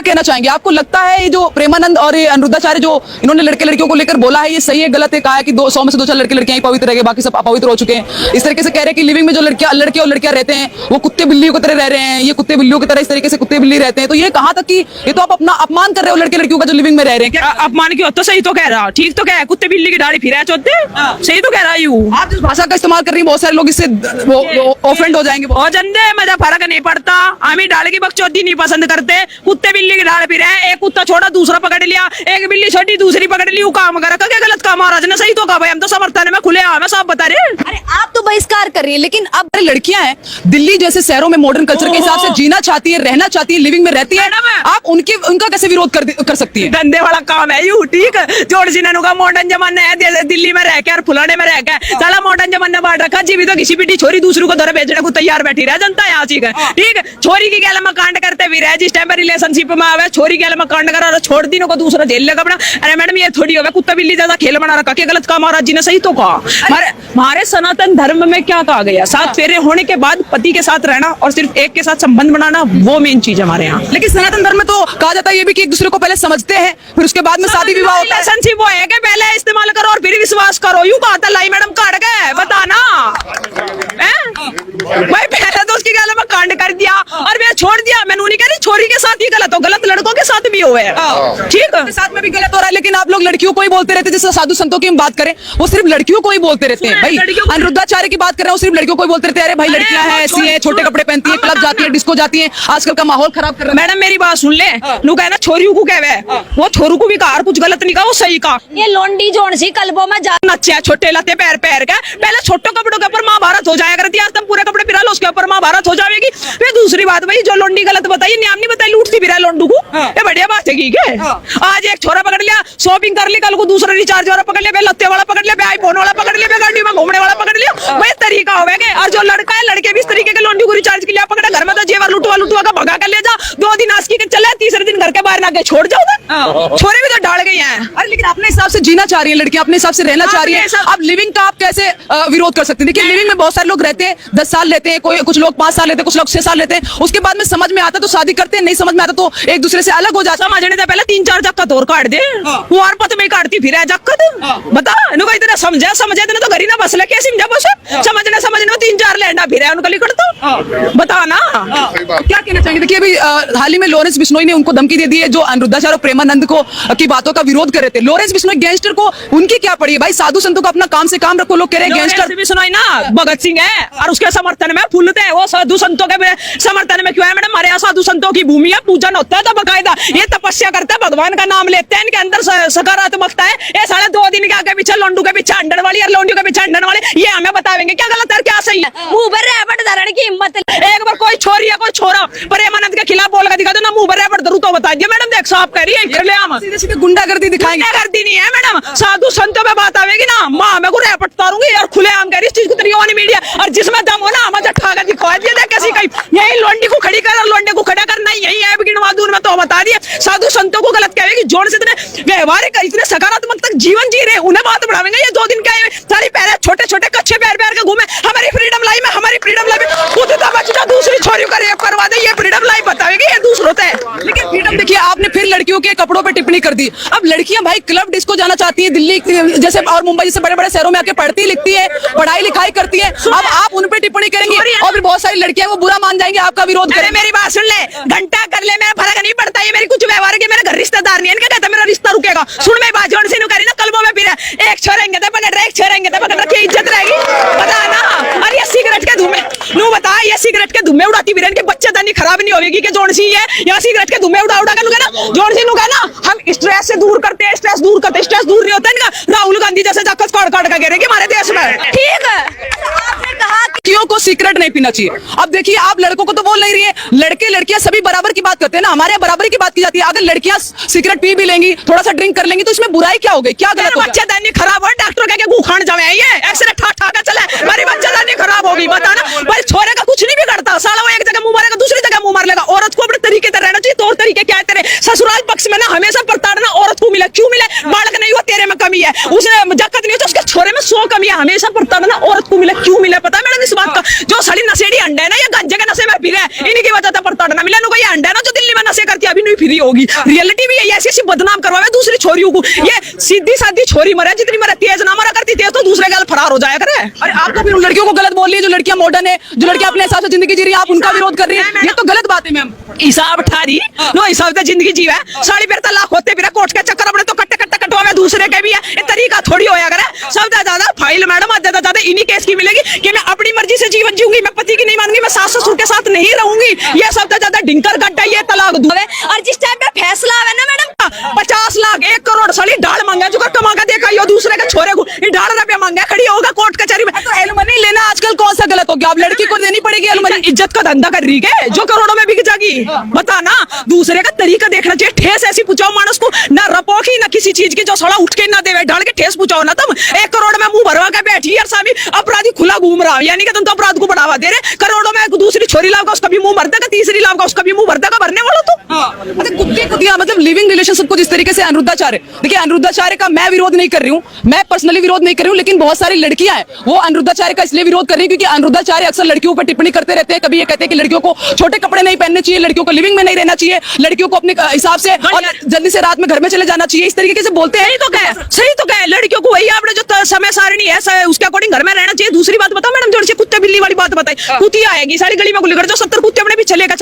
कहना चाहेंगे? आपको लगता है ये जो प्रेमानंद और ये अनिरुद्धाचार्य जो इन्होंने लड़के लड़कियों को लेकर बोला है, ये सही है गलत है? कहा है कि 100 में से 2-4 लड़के लड़कियां ही पवित्र रह गए, बाकी सब अपवित्र हो चुके हैं। इस तरीके से कह रहे हैं कि लिविंग में जो लड़के और लड़कियां रहते हैं वो कुत्ते बिल्लियों की तरह रह रहे हैं, ये कुत्ते बिल्लियों की तरह इस तरीके से कुत्ते बिल्ली रहते हैं। तो ये कहाँ तक कि ये तो आप अपना अपमान कर रहे हो लड़के लड़कियों का जो लिविंग में रह रहे हैं? क्या अपमान क्यों? तो सही तो कह रहा, ठीक तो कह है, कुत्ते बिल्ली की दाढ़ी फिरा चोते, सही तो कह रहा हूँ। आप जिस भाषा का इस्तेमाल कर रही हैं बहुत सारे लोग इससे ऑफेंड हो जाएंगे। और जंदे मुझे फर्क नहीं पड़ता, हमें डाल की बकचोदी नहीं पसंद करते। कुत्ते बिल्ली की दाढ़ फिर है, एक कुत्ता छोड़ा दूसरा पकड़ लिया, एक बिल्ली छोटी दूसरी पकड़ ली, वो काम करा क्या गलत काम? महाराज ने सही तो कहा भाई, हम तो समर्थन में खुले आम है, सब बता रहे। अरे आप तो बहिष्कार कर रही है, लेकिन अब लड़कियां हैं दिल्ली जैसे शहरों में मॉडर्न कल्चर के हिसाब से जीना चाहती है, रहना चाहती है, लिविंग में रहती है, आप उनका कैसे विरोध कर सकती है? धंधे वाला काम है यू, ठीक है। जोड़ जिन्होंने का मॉडर्न जमाना है, दिल्ली में रह के और फुलाने में रह के साला मॉडर्न जमाना बांट रखा। जी भी तो किसी भी छोरी दूसरों को दर बेचने को तैयार बैठी रह जनता यहाँ, ठीक है। ठीक है, छोरी की गैल में कांड करते भी रहे, जिस टाइम पर रिलेशनशिप में आवे छोरी गैल में कांड करा, छोड़ दी को दूसरा जेल लगा अपना। अरे मैडम ये थोड़ी हो कुत्ता बिल्ली ज्यादा खेल बना रखा, क्या गलत काम? महाराज जी ने सही तो कहा। हमारे सनातन धर्म में क्या कहा गया? 7 फेरे होने के बाद पति के साथ रहना और सिर्फ एक के साथ संबंध बनाना, वो मेन चीज है हमारे यहाँ। लेकिन सनातन धर्म में तो कहा जाता है ये भी कि एक दूसरे को पहले समझते हैं, फिर उसके बाद में शादी विवाह होता है। रिलेशनशिप वो है कि पहले इस्तेमाल करो और फिर विश्वास करो, यूं कहा था लाई मैडम काट गए, बताना भाई। पहले तो उसकी गैल में कांड कर दिया और मैं छोड़ दिया, मैंने उन्हीं कह रही छोरी के साथ ही गलत हो, गलत लड़कों के साथ भी हुए, ठीक है, साथ में भी गलत हो रहा है। लेकिन आप लोग लड़कियों को ही बोलते रहते हैं, जैसे साधु संतों की हम बात करें वो सिर्फ लड़कियों को ही बोलते रहते हैं। भाई अनिरुद्धाचार्य की बात कर रहे हैं, वो सिर्फ लड़कियों को ही बोलते रहते हैं, अरे भाई लड़कियां हैं ऐसी हैं, छोटे कपड़े पहनती है, क्लब जाती है, डिस्को जाती है, आजकल का माहौल खराब कर रहा है। मैडम मेरी बात सुन ले, नु कहना छोरियों को कहवे, वो छोरू को भी कहा, कुछ गलत नहीं कहा, वो सही कहा। ये लोंडी जोन सी कल्बों में जा नच्चे छोटे लाते पैर पैर का, पहले छोटे कपड़ों के ऊपर महाभारत हो जाया करती, आज तुम पूरे कपड़े पिरा लो उसके ऊपर महाभारत हो जाएगी। फिर दूसरी बात भाई जो लोंडी गलत बताइए, नाम नहीं बताई, लूटती फिरा लोंडू को, ये बढ़िया बात है। आज एक छोरा पकड़ लिया, शॉपिंग कर ली, कल को दूसरा रिचार्ज वाला पकड़ लिया, लत्ते वाला पकड़ लिया, आईफोन वाला पकड़ लिया, गाड़ी में घूमने वाला पकड़ लिया, वही तरीका हो गया। और जो लड़का है लड़के भी इस तरीके के लोंडी को रिचार्ज के लिए पकड़ा, घर में तो जेवर लुटवा का भगा कर ले जा, 2 दिन आस्की के चले, तीसरे दिन घर के बाहर ना के छोड़ जाओ, छोरे भी तो डाल गई हैं। अरे लेकिन अपने हिसाब से जीना चाह रही है लड़कियां, अपने हिसाब से रहना चाह रही है, अब लिविंग का आप कैसे विरोध कर सकते हैं? देखिए लिविंग में बहुत सारे लोग रहते हैं, 10 साल रहते हैं, कुछ लोग 5 साल रहते हैं, कुछ लोग 6 साल रहते हैं, उसके बाद में समझ में आता तो शादी करते हैं, नहीं समझ में आता तो एक दूसरे से अलग हो जाता। समझने से पहले 3-4 जक्कत और काट दे, वो और पत में काटती फिर है जक्कत, बता इनको इतना समझे इतने तो घरी ना बस ले, कैसे समझा बस समझने 3-4 लैंडा फिर है उनका लिखट तो बता ना। क्या कहना चाहेंगे? देखिए अभी हाल ही में लॉरेंस बिश्नोई ने उनको धमकी दे दी है जो अनिरुद्धाचार्य और प्रेमानंद को की बातों का विरोध कर रहे थे। लॉरेंस बिश्नोई गैंगस्टर को उनकी क्या पड़ी है भाई? साधु संतों को अपना काम से काम रखो, लोग कह रहे हैं गैंगस्टर बिश्नोई ना भगत सिंह है और उसके समर्थन में फूलते हैं, वो साधु संतों के समर्थन में क्यों है? मैडम हमारे यहाँ साधु संतों की भूमि है, पूजन होता है तो बकायदा ये तपस्या करते हैं, भगवान का नाम लेते हैं, इनके अंदर सकारात्मकता है। ये साढ़े 2 दिन के आगे पीछे लोंडू के पीछे अंडन वाली और लोंडू के पीछे अंडन वाले, ये हमें बताएंगे क्या गलत है क्या सही है? मुंह पर रैपट धरण की हिम्मत। एक बार कोई छोरी या कोई छोरा प्रेमानंद के खिलाफ बोल कर दिखा दो ना, मुंह पर रैपट धरू तो बता दिया। मैडम देख साहब कह रही है सीधे सीधे गुंडागर्दी दिखाएंगे। गुंडागर्दी नहीं है मैडम, साधु संतों में बात आवेगी ना, माँ मैं को रैपट तारूंगी और खुले आम कह रही इस चीज को तरीका मीडिया, और जिसमें दम हो ना हमें जट्ठा कर दिखा दिया देख कैसी कहीं, यही लोंडी को खड़ी कर और लोंडे को खड़ा करना यही है गिनवादूर में तो बता दिया। साधु संतों को गलत कहेगी, जोड़ से इतने व्यवहारिक इतने सकारात्मक तक जीवन जी रहे, उन्हें बात बढ़ावेंगे। ये 2 दिन के सारी पैर छोटे छोटे कच्चे पैर पैर के घूमे, हमारी फ्रीडम लाइफ में, हमारी फ्रीडम लाइफ में खुद तो बचना दूसरी छोरियों का रेप करवा दे, ये फ्रीडम लाइफ बतावेगी ये दूसरों से। लेकिन फ्रीडम देखिए आपने फिर लड़कियों के कपड़ों पे टिप्पणी कर दी। अब लड़कियां भाई क्लब डिस्को जाना चाहती है, दिल्ली जैसे और मुंबई जैसे बड़े बड़े शहरों में आके पढ़ती लिखती है, पढ़ाई लिखाई करती है, अब आप उन पे टिप्पणी करेंगे और फिर बहुत सारी लड़कियां वो बुरा मान जाएंगे, आपका विरोध करें। मेरी बात सुन ले, घंटा कर ले, मेरा फर्क नहीं पड़ता, ये मेरी कुछ व्यवहार के मेरे घर रिश्तेदार नहीं है, इनका कहता मेरा रिश्ता रुकेगा। सुन मैं बात जोड़ से करी ना कलमों में फिर एक छोरेंगे तो पकड़ रहे, एक छोरेंगे तो पकड़ रखे, इज्जत रहेगी बता ना। और ये सिगरेट के धुएं नू बता, ये सिगरेट के धुएं उड़ाती फिर इनके बच्चे दानी खराब नहीं होगी कि जोड़ सी है यहाँ सिगरेट के धुएं उड़ा उड़ा कर ना जोड़ सी नुका ना, हम स्ट्रेस से दूर करते हैं, स्ट्रेस दूर करते, स्ट्रेस दूर नहीं होता इनका। राहुल गांधी जैसे जाकर काट काट का गिरेगी हमारे देश में, ठीक है। आपने कहा लड़कियों को सिगरेट नहीं पीना चाहिए। अब देखिए आप लड़कों को तो बोल नहीं रही है, लड़के लड़कियां सभी बराबर की बात करते हैं ना, हमारे यहाँ बराबरी की बात की जाती है। अगर लड़कियां सिगरेट पी भी लेंगी, थोड़ा सा ड्रिंक कर लेंगी तो इसमें बुराई क्या हो गई? क्या गलत? बच्चा दानी खराब हो, डॉक्टर कह के गुखान जावे ये एक्सरे ठा ठा के चले, हमारी बच्चा दानी खराब होगी बता ना। भाई छोरे का कुछ नहीं बिगड़ता, साला वो एक जगह मुंह मारेगा दूसरी जगह मुंह मार लेगा। औरत को अपने तरीके से रहना चाहिए, तौर तरीके क्या है तेरे? ससुराल पक्ष में ना हमेशा प्रताड़ना औरत को मिले, क्यों मिले? बालक नहीं हुआ तेरे में कमी है, उसने जकत नहीं हो तो उसके छोरे में 100 कमी है, हमेशा प्रताड़ना औरत को मिले, क्यों मिले? पता है मैडम इस बात का? जो सड़ी नशेड़ी अंडे है ना, ये गंजे के नशे में पी रहे हैं, इन्हीं की वजह से प्रताड़ना मिले। ये अंडे ना जो दिल्ली में नशे करती है, अभी भी फ्री होगी। रियलिटी भी यही ऐसी ऐसी बदनाम करवावे दूसरी छोरियों को। ये सीधी सादी छोरी मरे, जितनी मरे तेज ना मरा करती, तेज तो दूसरे गल फरार हो जाया करे। अरे आप तो फिर उन लड़कियों को गलत बोल रही है जो लड़कियां मॉडर्न है, जो लड़कियां अपने हिसाब से जिंदगी जी रही है, आप उनका विरोध कर रही है, ये तो गलत बात है मैम। हिसाब ठारी नो हिसाब से जिंदगी जीवा साड़ी पेरता लाख होते फिर कोर्ट के चक्कर अपने तो कट्टे कट्टे कटवावे दूसरे के भी है। ये तरीका थोड़ी होया करे। सबसे ज्यादा फाइल मैडम ज्यादा ज्यादा इन्हीं केस की मिलेगी कि मैं अपनी मर्जी से जीवन जीऊंगी, मैं पति की नहीं मानूंगी, मैं सास ससुर के साथ नहीं रहूंगी। ये सबसे ज्यादा डिंकर गड्ढा, ये तलाक दूं। और जिस टाइम पे फैसला आवे ना मैडम 50 लाख 1 करोड़ साली डाल मांगा जो कमा के देखा यो दूसरे के छोरे को डाल रुपया मांगा खड़ी होगा कोर्ट कचहरी में। तो एलुमनी लेना आजकल कौन सा गलत हो गया? अब लड़की को देनी पड़ेगी एलुमनी। इज्जत का धंधा कर रही है जो करोड़ों में बिक जाएगी। बता ना, दूसरे का तरीका देखना चाहिए। ठेस ऐसी पूछाओ मानस को, ना रपोखी ना किसी चीज की जो सड़ा उठ के ना देवे, ढाल के ठेस पूछाओ ना। तुम 1 करोड़ में मुंह भरवा के बैठी यार साहब, अपराधी खुला घूम रहा, यानी कि तुम तो अपराध को बढ़ावा दे रहे। करोड़ों में दूसरी छोरी लाभ उसका भी मुंह भर देगा, तीसरी लाभ उसका भी मुंह भर देगा, भरने वाला तुम। अच्छा कुत्ते कुतिया मतलब लिविंग रिलेशनशिप को जिस तरीके से अनिरुद्धाचार्य, देखिए अनिरुद्धाचार्य का मैं विरोध नहीं कर रही हूँ, मैं पर्सनली विरोध नहीं कर रही हूँ, लेकिन बहुत सारी लड़कियां हैं वो अनिरुद्धाचार्य का इसलिए विरोध कर रही है क्योंकि अनिरुद्धाचार्य अक्सर लड़कियों पर टिप्पणी करते रहते हैं। कभी ये कहते हैं कि लड़कियों को छोटे कपड़े नहीं पहनने चाहिए, लड़कियों को लिविंग में नहीं रहना चाहिए, लड़कियों को अपने हिसाब से और जल्दी से रात में घर में चले जाना चाहिए, इस तरीके से बोलते हैं। सही तो कहे लड़कियों को वही आपने जो समय सारणी है उसके अकॉर्डिंग घर में रहना चाहिए। दूसरी बात बताओ मैडम, जो कुत्ते बिल्ली वाली बात बताई, कुतिया आएगी सारी गली में गुल्ली कर जो 70 कुत्ते अपने पीछे लेकर